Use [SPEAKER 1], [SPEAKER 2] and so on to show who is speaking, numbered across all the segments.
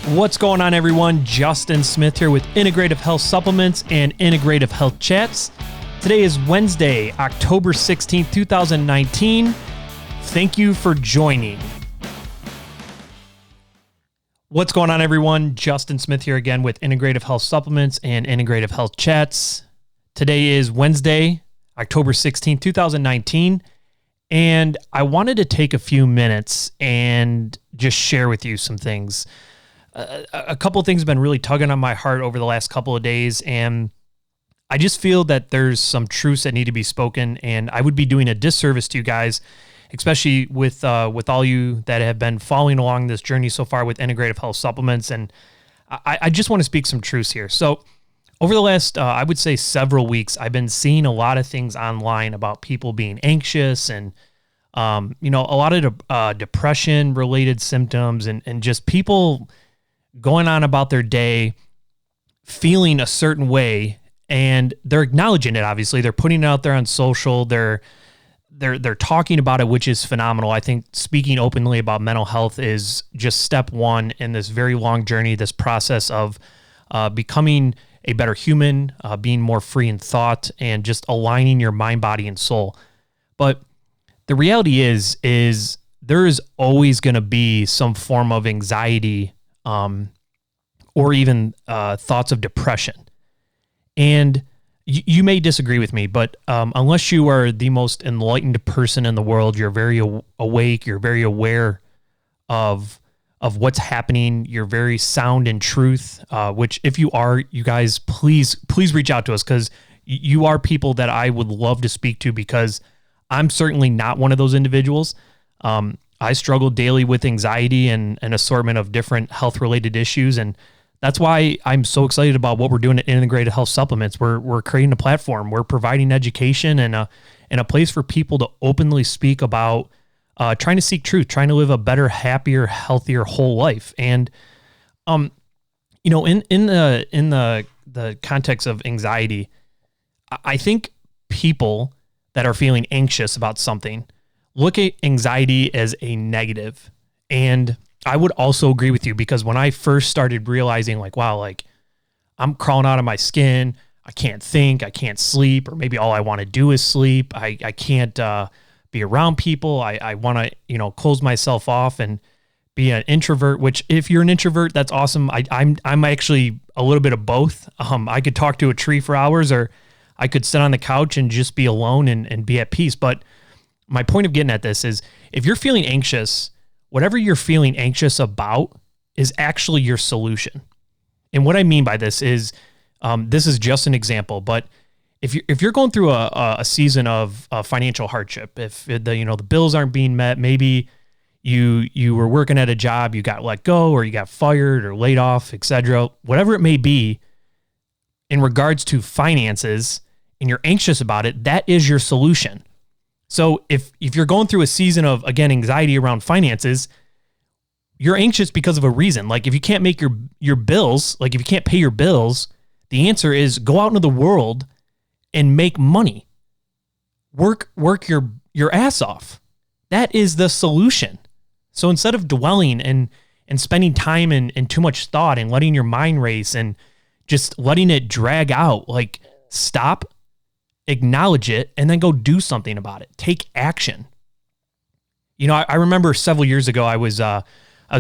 [SPEAKER 1] What's going on, everyone? Justin Smith here with Integrative Health Supplements and Integrative Health Chats. Today is Wednesday, October 16th, 2019. Thank you for joining. What's going on, everyone? Justin Smith here again with Integrative Health Supplements and Integrative Health Chats. Today is Wednesday, October 16th, 2019. And I wanted to take a few minutes and just share with you some things. A couple of things have been really tugging on my heart over the last couple of days, and I just feel that there's some truths that need to be spoken, and I would be doing a disservice to you guys, especially with all you that have been following along this journey so far with Integrative Health Supplements, and I just want to speak some truths here. So over the last, I would say several weeks, I've been seeing a lot of things online about people being anxious and a lot of depression-related symptoms and just people going on about their day, feeling a certain way, and they're acknowledging it. Obviously, they're putting it out there on social. They're talking about it, which is phenomenal. I think speaking openly about mental health is just step one in this very long journey, this process of becoming a better human, being more free in thought, and just aligning your mind, body, and soul. But the reality is there is always going to be some form of anxiety or even thoughts of depression. And you may disagree with me, but unless you are the most enlightened person in the world, you're very awake, you're very aware of what's happening, you're very sound in truth, which if you are, you guys, please reach out to us, because you are people that I would love to speak to, because I'm certainly not one of those individuals. I struggle daily with anxiety and an assortment of different health-related issues, and that's why I'm so excited about what we're doing at Integrated Health Supplements. We're creating a platform. We're providing education and a place for people to openly speak about trying to seek truth, trying to live a better, happier, healthier whole life. And in the context of anxiety, I think people that are feeling anxious about something look at anxiety as a negative. And I would also agree with you, because when I first started realizing I'm crawling out of my skin, I can't think, I can't sleep, or maybe all I want to do is sleep. I can't be around people. I want to, close myself off and be an introvert, which if you're an introvert, that's awesome. I'm actually a little bit of both. I could talk to a tree for hours, or I could sit on the couch and just be alone and be at peace. But my point of getting at this is, if you're feeling anxious, whatever you're feeling anxious about is actually your solution. And what I mean by this is, this is just an example, but if you're going through a season of financial hardship, if the bills aren't being met, maybe you were working at a job, you got let go, or you got fired or laid off, etc., whatever it may be, in regards to finances, and you're anxious about it, that is your solution. So if you're going through a season of, again, anxiety around finances, you're anxious because of a reason. Like, if you can't make your bills, if you can't pay your bills, the answer is go out into the world and make money. Work your ass off. That is the solution. So instead of dwelling and spending time and too much thought and letting your mind race and just letting it drag out, stop, acknowledge it, and then go do something about it. Take action. I remember several years ago, I was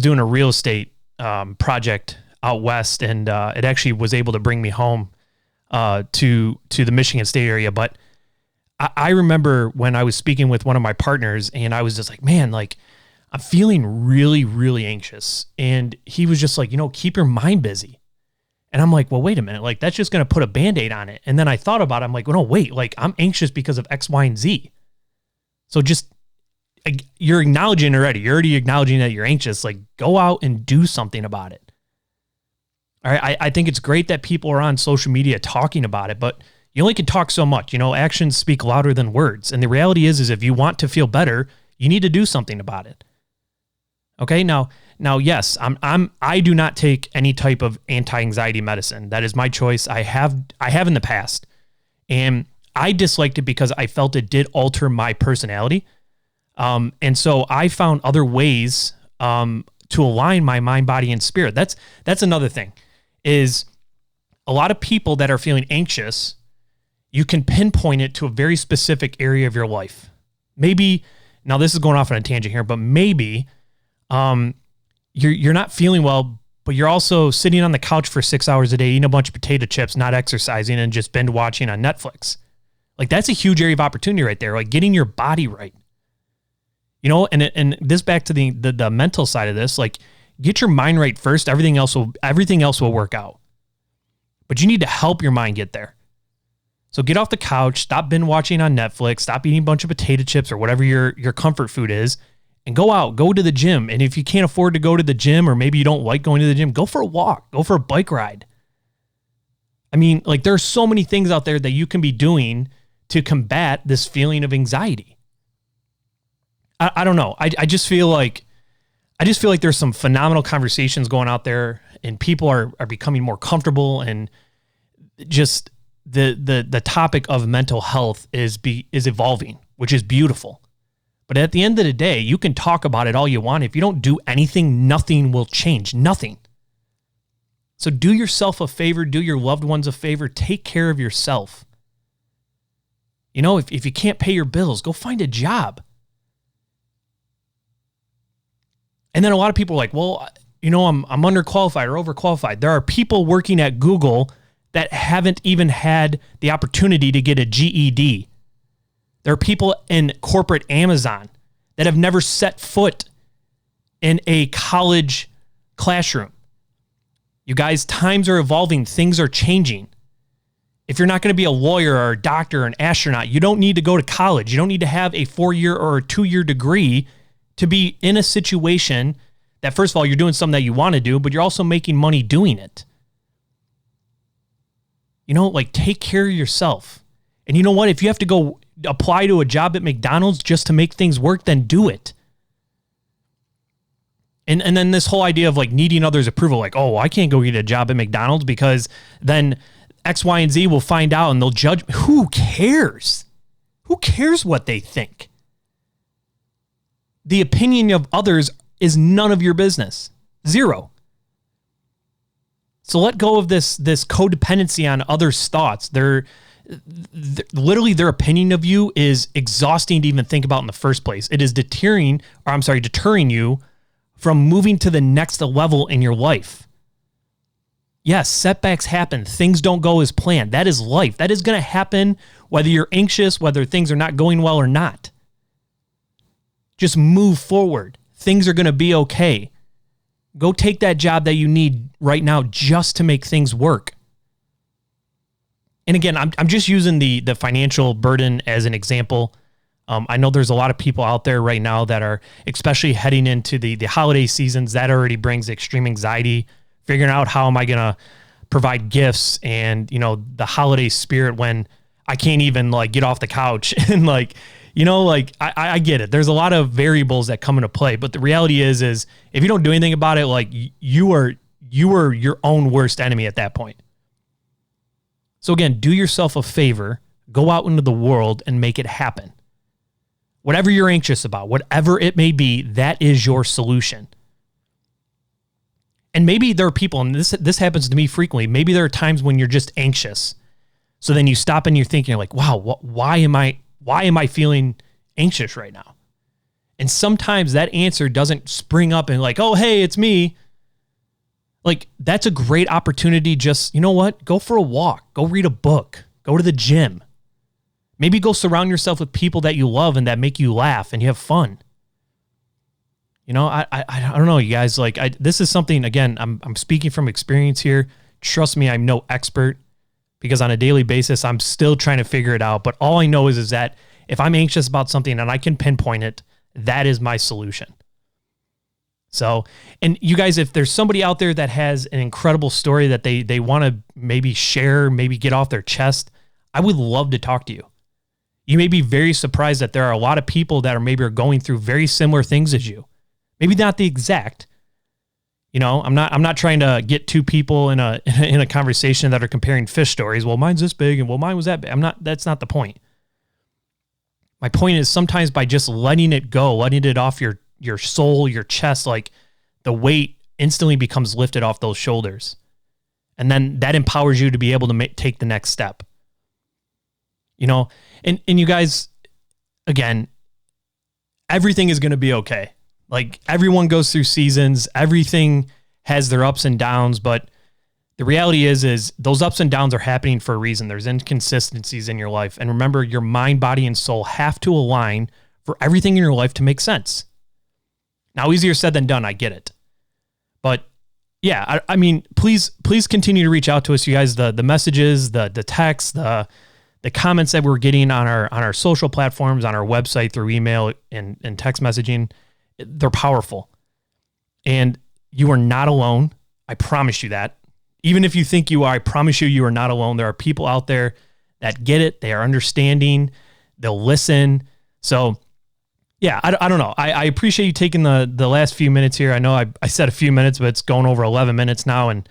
[SPEAKER 1] doing a real estate project out west, and it actually was able to bring me home to the Michigan State area. But I remember when I was speaking with one of my partners, and I was just like, man, I'm feeling really, really anxious. And he was just like, keep your mind busy. And I'm like, well, wait a minute, that's just going to put a Band-Aid on it. And then I thought about it. I'm like, well, no, wait, I'm anxious because of X, Y, and Z. So you're acknowledging already. You're already acknowledging that you're anxious. Go out and do something about it. All right. I think it's great that people are on social media talking about it, but you only can talk so much. Actions speak louder than words. And the reality is if you want to feel better, you need to do something about it. Okay. Now, yes, I do not take any type of anti-anxiety medicine. That is my choice. I have in the past, and I disliked it because I felt it did alter my personality. And so I found other ways to align my mind, body, and spirit. That's another thing, is a lot of people that are feeling anxious, you can pinpoint it to a very specific area of your life. Maybe, now this is going off on a tangent here, but maybe you're not feeling well, but you're also sitting on the couch for 6 hours a day, eating a bunch of potato chips, not exercising, and just binge watching on Netflix. Like, that's a huge area of opportunity right there. Like, getting your body right. And this back to the mental side of this, like, get your mind right first. Everything else will work out. But you need to help your mind get there. So get off the couch, stop binge watching on Netflix, stop eating a bunch of potato chips or whatever your comfort food is, and go out, go to the gym. And if you can't afford to go to the gym, or maybe you don't like going to the gym, go for a walk, go for a bike ride. I mean, like, there's so many things out there that you can be doing to combat this feeling of anxiety. I don't know. I just feel like there's some phenomenal conversations going out there, and people are becoming more comfortable, and just the topic of mental health is evolving, which is beautiful. But at the end of the day, you can talk about it all you want. If you don't do anything, nothing will change. Nothing. So do yourself a favor, do your loved ones a favor, take care of yourself. If you can't pay your bills, go find a job. And then a lot of people are like, well, I'm underqualified or overqualified. There are people working at Google that haven't even had the opportunity to get a GED. There are people in corporate Amazon that have never set foot in a college classroom. You guys, times are evolving. Things are changing. If you're not going to be a lawyer or a doctor or an astronaut, you don't need to go to college. You don't need to have a 4-year or a 2-year degree to be in a situation that, first of all, you're doing something that you want to do, but you're also making money doing it. Like, take care of yourself. And you know what? If you have to go apply to a job at McDonald's just to make things work, then do it. And then this whole idea of, like, needing others' approval, like, oh, I can't go get a job at McDonald's because then X, Y, and Z will find out and they'll judge me. Who cares? Who cares what they think? The opinion of others is none of your business. Zero. So let go of this codependency on others' thoughts. Literally their opinion of you is exhausting to even think about in the first place. It is deterring you from moving to the next level in your life. Yes, setbacks happen. Things don't go as planned. That is life. That is going to happen whether you're anxious, whether things are not going well or not. Just move forward. Things are going to be okay. Go take that job that you need right now just to make things work. And again, I'm just using the financial burden as an example. I know there's a lot of people out there right now that are, especially heading into the holiday seasons, that already brings extreme anxiety, figuring out how am I going to provide gifts and, the holiday spirit when I can't even, like, get off the couch and, like, I get it. There's a lot of variables that come into play, but the reality is if you don't do anything about it, like, you are your own worst enemy at that point. So again, do yourself a favor, go out into the world and make it happen. Whatever you're anxious about, whatever it may be, that is your solution. And maybe there are people, and this happens to me frequently, maybe there are times when you're just anxious. So then you stop and you're thinking, like, wow, why am I feeling anxious right now? And sometimes that answer doesn't spring up and, like, oh, hey, it's me. Like, that's a great opportunity. Just, you know what? Go for a walk. Go read a book. Go to the gym. Maybe go surround yourself with people that you love and that make you laugh and you have fun. I don't know, you guys. Like, this is something, again, I'm speaking from experience here. Trust me, I'm no expert, because on a daily basis, I'm still trying to figure it out. But all I know is that if I'm anxious about something and I can pinpoint it, that is my solution. So, and you guys, if there's somebody out there that has an incredible story that they want to maybe share, maybe get off their chest, I would love to talk to you. You may be very surprised that there are a lot of people that are going through very similar things as you. Maybe not the exact. I'm not trying to get two people in a conversation that are comparing fish stories. Well, mine's this big and well, mine was that big. That's not the point. My point is, sometimes by just letting it go, letting it off your soul, your chest, like, the weight instantly becomes lifted off those shoulders. And then that empowers you to be able to take the next step. You know, and you guys, again, everything is going to be okay. Like, everyone goes through seasons, everything has their ups and downs, but the reality is those ups and downs are happening for a reason. There's inconsistencies in your life. And remember, your mind, body, and soul have to align for everything in your life to make sense. Now, easier said than done, I get it. But yeah, I mean, please continue to reach out to us, you guys. The messages, the texts, the comments that we're getting on our social platforms, on our website, through email and text messaging, they're powerful. And you are not alone. I promise you that. Even if you think you are, I promise you are not alone. There are people out there that get it. They are understanding. They'll listen. So yeah, I don't know. I appreciate you taking the last few minutes here. I know I said a few minutes, but it's going over 11 minutes now. And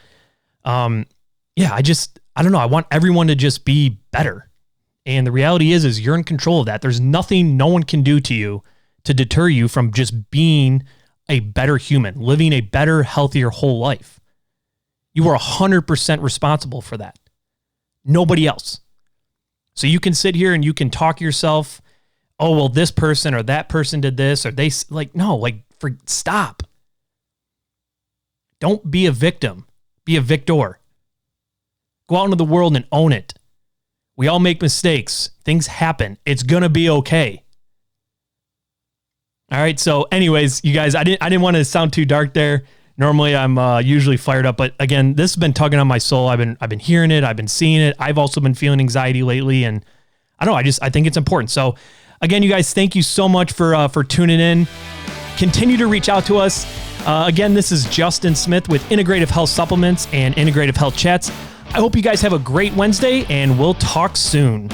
[SPEAKER 1] yeah, I don't know. I want everyone to just be better. And the reality is you're in control of that. There's nothing no one can do to you to deter you from just being a better human, living a better, healthier whole life. You are 100% responsible for that. Nobody else. So you can sit here and you can talk yourself, oh, well, this person or that person did this, or they, like, no, like, stop. Don't be a victim. Be a victor. Go out into the world and own it. We all make mistakes. Things happen. It's going to be okay. All right. So anyways, you guys, I didn't want to sound too dark there. Normally I'm usually fired up, but again, this has been tugging on my soul. I've been hearing it. I've been seeing it. I've also been feeling anxiety lately, and I don't know. I think it's important. So again, you guys, thank you so much for tuning in. Continue to reach out to us. Again, this is Justin Smith with Integrative Health Supplements and Integrative Health Chats. I hope you guys have a great Wednesday, and we'll talk soon.